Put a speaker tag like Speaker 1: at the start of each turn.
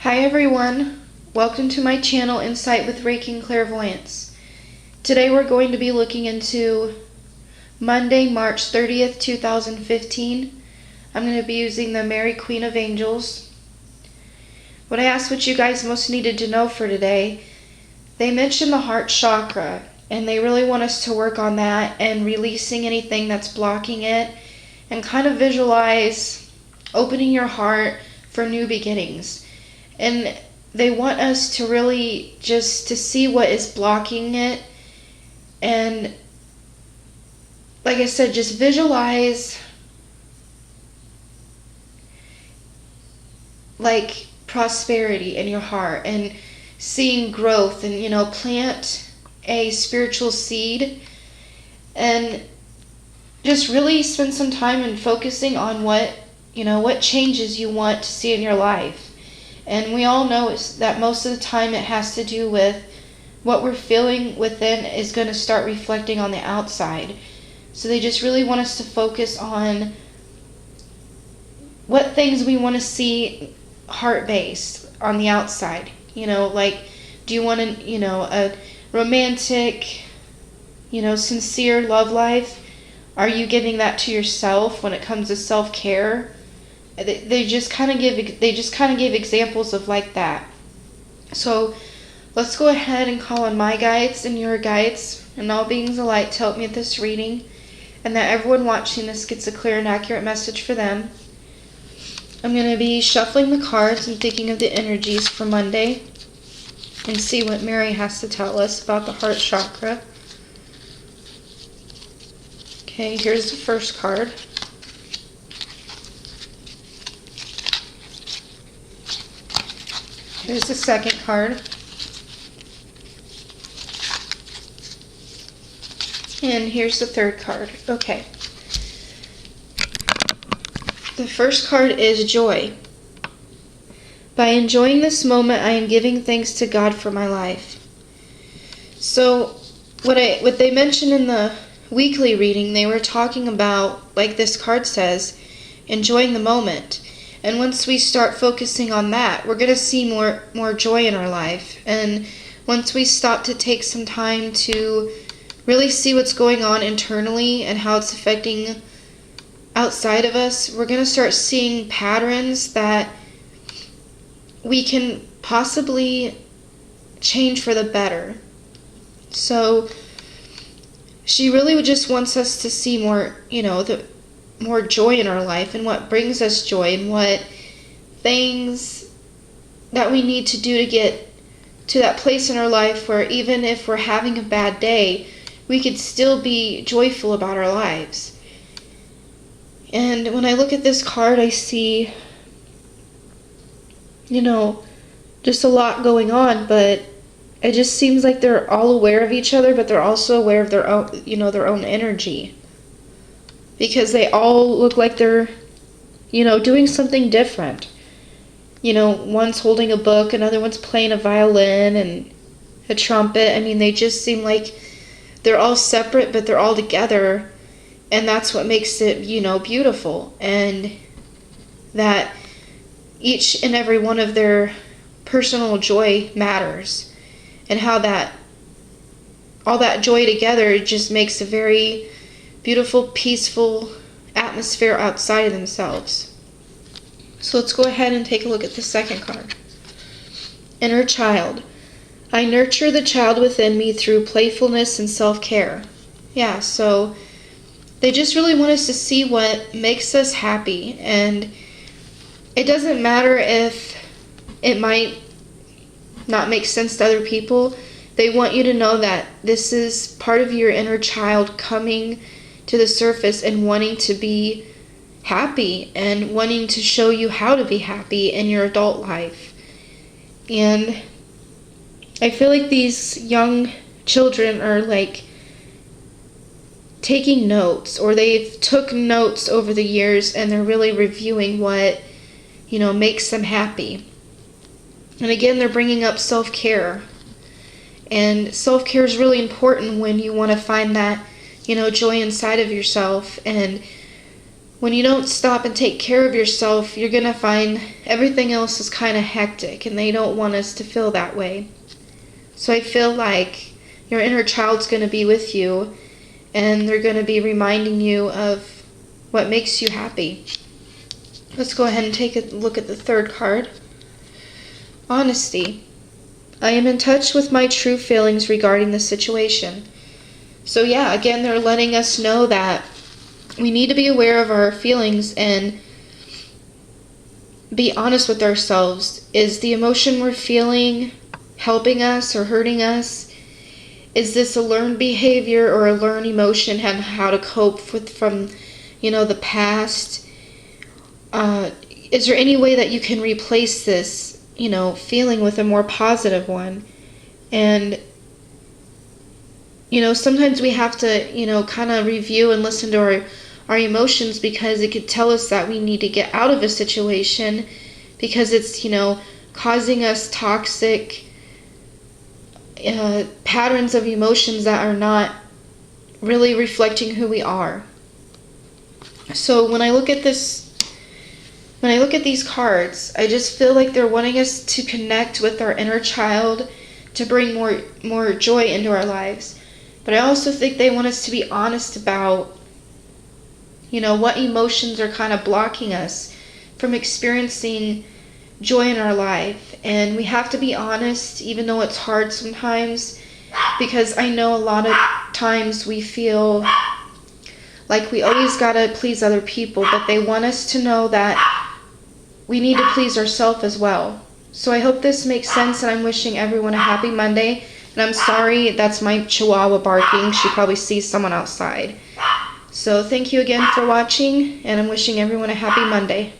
Speaker 1: Hi everyone, welcome to my channel Insight with Reiki and Clairvoyance. Today we're going to be looking into Monday, March 30th, 2015. I'm going to be using the Mary Queen of Angels. What I asked what you guys most needed to know for today, they mentioned the heart chakra and they really want us to work on that and releasing anything that's blocking it and kind of visualize opening your heart for new beginnings. And they want us to really just to see what is blocking it. And like I said, just visualize like prosperity in your heart and seeing growth and, plant a spiritual seed and just really spend some time in focusing on what changes you want to see in your life. And we all know that most of the time it has to do with what we're feeling within is going to start reflecting on the outside. So they just really want us to focus on what things we want to see heart-based on the outside. Like, do you want a romantic, sincere love life? Are you giving that to yourself when it comes to self-care? They just kind of give examples of like that. So let's go ahead and call on my guides and your guides and all beings of light to help me with this reading, and that everyone watching this gets a clear and accurate message for them. I'm going to be shuffling the cards and thinking of the energies for Monday and see what Mary has to tell us about the heart chakra. Okay, here's the first card. Here's the second card. And here's the third card. Okay. The first card is joy. By enjoying this moment, I am giving thanks to God for my life. So, what they mentioned in the weekly reading, they were talking about, like this card says, enjoying the moment. And once we start focusing on that, we're going to see more joy in our life. And once we stop to take some time to really see what's going on internally and how it's affecting outside of us, we're going to start seeing patterns that we can possibly change for the better. So she really just wants us to see more, more joy in our life and what brings us joy and what things that we need to do to get to that place in our life where even if we're having a bad day, we could still be joyful about our lives. And when I look at this card, I see, just a lot going on, but it just seems like they're all aware of each other, but they're also aware of their own, their own energy. Because they all look like they're, doing something different. One's holding a book, another one's playing a violin and a trumpet. I mean, they just seem like they're all separate, but they're all together. And that's what makes it, beautiful. And that each and every one of their personal joy matters. And how all that joy together just makes a very beautiful, peaceful atmosphere outside of themselves. So let's go ahead and take a look at the second card. Inner child. I nurture the child within me through playfulness and self-care. Yeah, so they just really want us to see what makes us happy. And it doesn't matter if it might not make sense to other people. They want you to know that this is part of your inner child coming to the surface and wanting to be happy and wanting to show you how to be happy in your adult life. And I feel like these young children are like taking notes, or they've took notes over the years and they're really reviewing what makes them happy. And again, they're bringing up self-care. And self-care is really important when you want to find that joy inside of yourself. And when you don't stop and take care of yourself, you're going to find everything else is kind of hectic, and they don't want us to feel that way. So I feel like your inner child's going to be with you, and they're going to be reminding you of what makes you happy. Let's go ahead and take a look at the third card. Honesty. I am in touch with my true feelings regarding the situation. So yeah, again, they're letting us know that we need to be aware of our feelings and be honest with ourselves. Is the emotion we're feeling helping us or hurting us? Is this a learned behavior or a learned emotion and how to cope with from, the past? Is there any way that you can replace this, feeling with a more positive one? And, sometimes we have to, kind of review and listen to our emotions, because it could tell us that we need to get out of a situation because it's, causing us toxic patterns of emotions that are not really reflecting who we are. So when I look at these cards, I just feel like they're wanting us to connect with our inner child to bring more joy into our lives. But I also think they want us to be honest about, what emotions are kind of blocking us from experiencing joy in our life. And we have to be honest, even though it's hard sometimes, because I know a lot of times we feel like we always gotta please other people, but they want us to know that we need to please ourselves as well. So I hope this makes sense, and I'm wishing everyone a happy Monday. And I'm sorry, that's my chihuahua barking. She probably sees someone outside. So thank you again for watching, and I'm wishing everyone a happy Monday.